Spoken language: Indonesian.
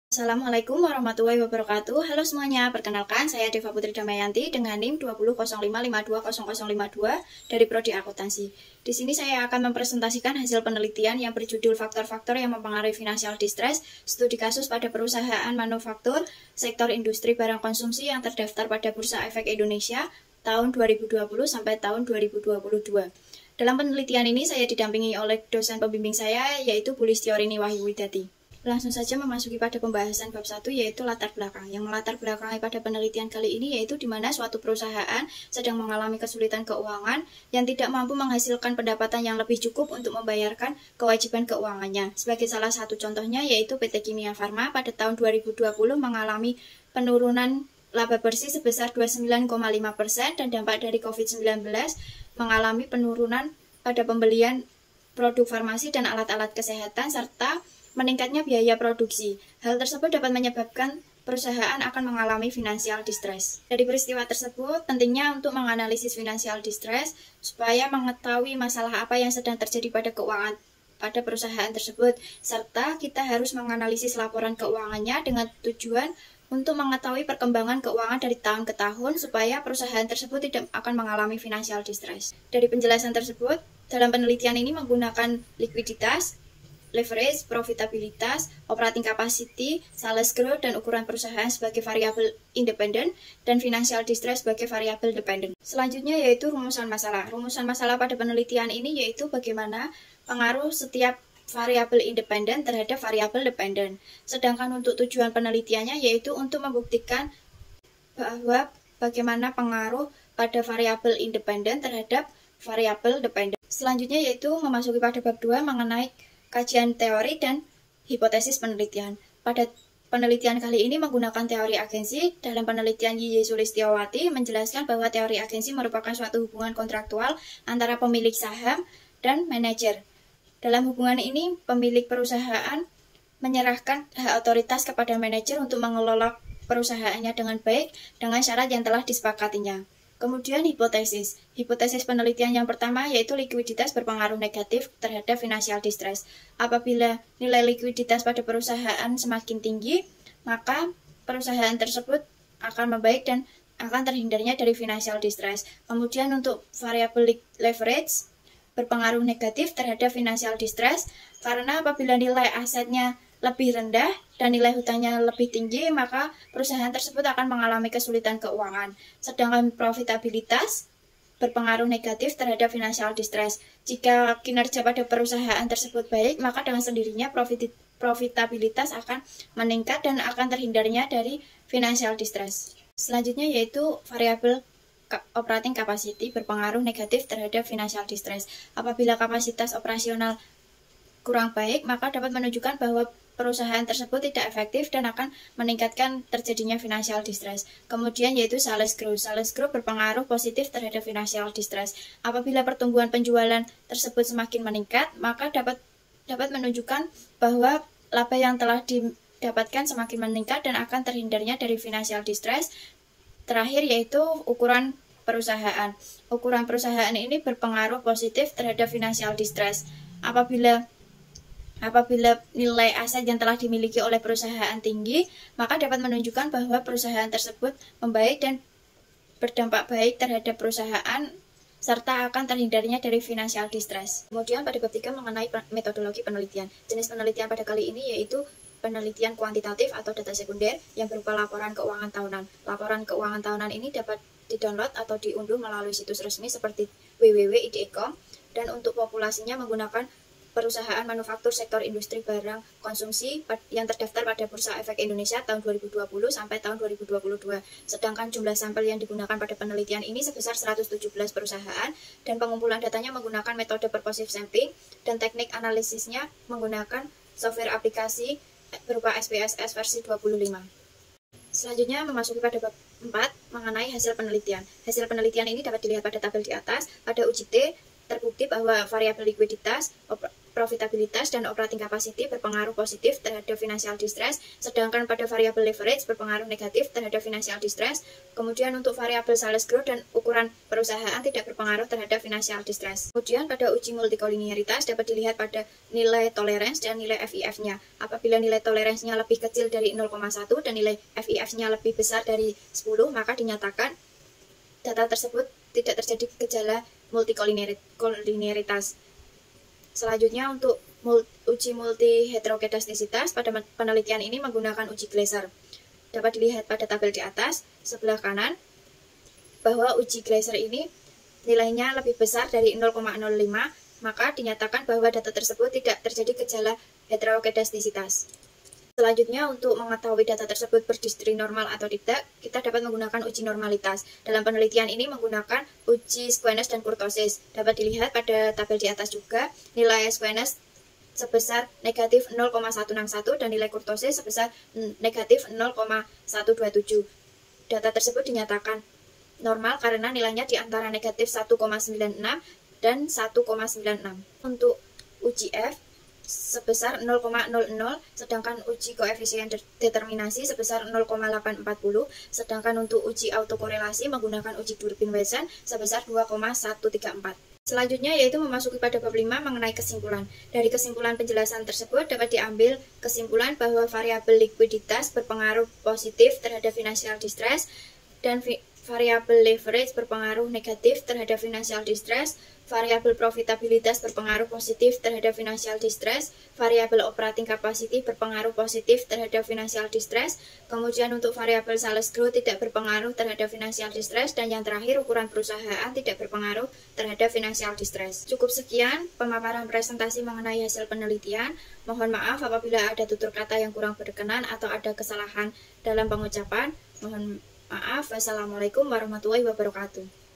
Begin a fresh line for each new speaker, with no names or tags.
Assalamualaikum warahmatullahi wabarakatuh. Halo semuanya, perkenalkan saya Deva Putri Damayanti dengan NIM 2005520052 dari Prodi Akuntansi. Di sini saya akan mempresentasikan hasil penelitian yang berjudul faktor-faktor yang mempengaruhi financial distress, studi kasus pada perusahaan manufaktur, sektor industri barang konsumsi yang terdaftar pada Bursa Efek Indonesia tahun 2020 sampai tahun 2022. Dalam penelitian ini saya didampingi oleh dosen pembimbing saya yaitu Bu Listiorini Wahyuwidati. Langsung saja memasuki pada pembahasan bab 1 yaitu latar belakang. Yang melatar belakangi pada penelitian kali ini yaitu di mana suatu perusahaan sedang mengalami kesulitan keuangan yang tidak mampu menghasilkan pendapatan yang lebih cukup untuk membayarkan kewajiban keuangannya. Sebagai salah satu contohnya yaitu PT Kimia Farma pada tahun 2020 mengalami penurunan laba bersih sebesar 29,5% dan dampak dari COVID-19 mengalami penurunan pada pembelian produk farmasi dan alat-alat kesehatan serta meningkatnya biaya produksi. Hal tersebut dapat menyebabkan perusahaan akan mengalami financial distress. Dari peristiwa tersebut, pentingnya untuk menganalisis financial distress supaya mengetahui masalah apa yang sedang terjadi pada keuangan pada perusahaan tersebut, serta kita harus menganalisis laporan keuangannya dengan tujuan untuk mengetahui perkembangan keuangan dari tahun ke tahun supaya perusahaan tersebut tidak akan mengalami financial distress. Dari penjelasan tersebut, dalam penelitian ini menggunakan likuiditas, leverage, profitabilitas, operating capacity, sales growth, dan ukuran perusahaan sebagai variabel independen, dan financial distress sebagai variabel dependen. Selanjutnya yaitu rumusan masalah. Rumusan masalah pada penelitian ini yaitu bagaimana pengaruh setiap variabel independen terhadap variabel dependen. Sedangkan untuk tujuan penelitiannya yaitu untuk membuktikan bahwa bagaimana pengaruh pada variabel independen terhadap variabel dependen. Selanjutnya yaitu memasuki pada bab 2 mengenai kajian teori dan hipotesis penelitian. Pada penelitian kali ini menggunakan teori agensi. Dalam penelitian Yiye Sulistiawati menjelaskan bahwa teori agensi merupakan suatu hubungan kontraktual antara pemilik saham dan manajer. Dalam hubungan ini, pemilik perusahaan menyerahkan hak otoritas kepada manajer untuk mengelola perusahaannya dengan baik dengan syarat yang telah disepakatinya. Kemudian hipotesis. Hipotesis penelitian yang pertama yaitu likuiditas berpengaruh negatif terhadap financial distress. Apabila nilai likuiditas pada perusahaan semakin tinggi, maka perusahaan tersebut akan membaik dan akan terhindarnya dari financial distress. Kemudian untuk variabel leverage berpengaruh negatif terhadap financial distress karena apabila nilai asetnya lebih rendah dan nilai hutangnya lebih tinggi, maka perusahaan tersebut akan mengalami kesulitan keuangan. Sedangkan profitabilitas berpengaruh negatif terhadap financial distress. Jika kinerja pada perusahaan tersebut baik, maka dengan sendirinya profitabilitas akan meningkat dan akan terhindarnya dari financial distress. Selanjutnya yaitu variabel operating capacity berpengaruh negatif terhadap financial distress. Apabila kapasitas operasional kurang baik, maka dapat menunjukkan bahwa perusahaan tersebut tidak efektif dan akan meningkatkan terjadinya financial distress. Kemudian yaitu sales growth. Sales growth berpengaruh positif terhadap financial distress. Apabila pertumbuhan penjualan tersebut semakin meningkat, maka dapat menunjukkan bahwa laba yang telah didapatkan semakin meningkat dan akan terhindarnya dari financial distress. Terakhir yaitu ukuran perusahaan. Ukuran perusahaan ini berpengaruh positif terhadap financial distress. Apabila nilai aset yang telah dimiliki oleh perusahaan tinggi, maka dapat menunjukkan bahwa perusahaan tersebut membaik dan berdampak baik terhadap perusahaan serta akan terhindarnya dari financial distress. Kemudian pada bab 3 mengenai metodologi penelitian. Jenis penelitian pada kali ini yaitu penelitian kuantitatif atau data sekunder yang berupa laporan keuangan tahunan. Laporan keuangan tahunan ini dapat di-download atau diunduh melalui situs resmi seperti www.ide.com dan untuk populasinya menggunakan perusahaan manufaktur sektor industri barang konsumsi yang terdaftar pada Bursa Efek Indonesia tahun 2020 sampai tahun 2022. Sedangkan jumlah sampel yang digunakan pada penelitian ini sebesar 117 perusahaan dan pengumpulan datanya menggunakan metode purposive sampling dan teknik analisisnya menggunakan software aplikasi berupa SPSS versi 25. Selanjutnya memasuki pada bab 4 mengenai hasil penelitian. Hasil penelitian ini dapat dilihat pada tabel di atas. Pada uji T terbukti bahwa variabel likuiditas, profitabilitas dan operating capacity berpengaruh positif terhadap financial distress, sedangkan pada variabel leverage berpengaruh negatif terhadap financial distress. Kemudian untuk variabel sales growth dan ukuran perusahaan tidak berpengaruh terhadap financial distress. Kemudian pada uji multikolinearitas dapat dilihat pada nilai tolerance dan nilai FIF-nya. Apabila nilai tolerance-nya lebih kecil dari 0,1 dan nilai FIF-nya lebih besar dari 10, maka dinyatakan data tersebut tidak terjadi gejala multikolinearitas. Selanjutnya untuk uji multi heterokedastisitas, pada penelitian ini menggunakan uji Glaser. Dapat dilihat pada tabel di atas sebelah kanan bahwa uji Glaser ini nilainya lebih besar dari 0,05, maka dinyatakan bahwa data tersebut tidak terjadi gejala heterokedastisitas. Selanjutnya, untuk mengetahui data tersebut berdistri normal atau tidak, kita dapat menggunakan uji normalitas. Dalam penelitian ini menggunakan uji Squamous dan kurtosis. Dapat dilihat pada tabel di atas juga, nilai Squamous sebesar negatif 0,161 dan nilai kurtosis sebesar negatif 0,127. Data tersebut dinyatakan normal karena nilainya di antara negatif 1,96 dan 1,96. Untuk uji F sebesar 0,00, sedangkan uji koefisien determinasi sebesar 0,840, sedangkan untuk uji autokorelasi menggunakan uji Durbin-Wasson sebesar 2,134. Selanjutnya yaitu memasuki pada bab 5 mengenai kesimpulan. Dari kesimpulan penjelasan tersebut dapat diambil kesimpulan bahwa variabel likuiditas berpengaruh positif terhadap financial distress dan variabel leverage berpengaruh negatif terhadap financial distress, variabel profitabilitas berpengaruh positif terhadap financial distress, variabel operating capacity berpengaruh positif terhadap financial distress, kemudian untuk variabel sales growth tidak berpengaruh terhadap financial distress, dan yang terakhir ukuran perusahaan tidak berpengaruh terhadap financial distress. Cukup sekian pemaparan presentasi mengenai hasil penelitian. Mohon maaf apabila ada tutur kata yang kurang berkenan atau ada kesalahan dalam pengucapan. Mohon maaf. Wassalamualaikum warahmatullahi wabarakatuh.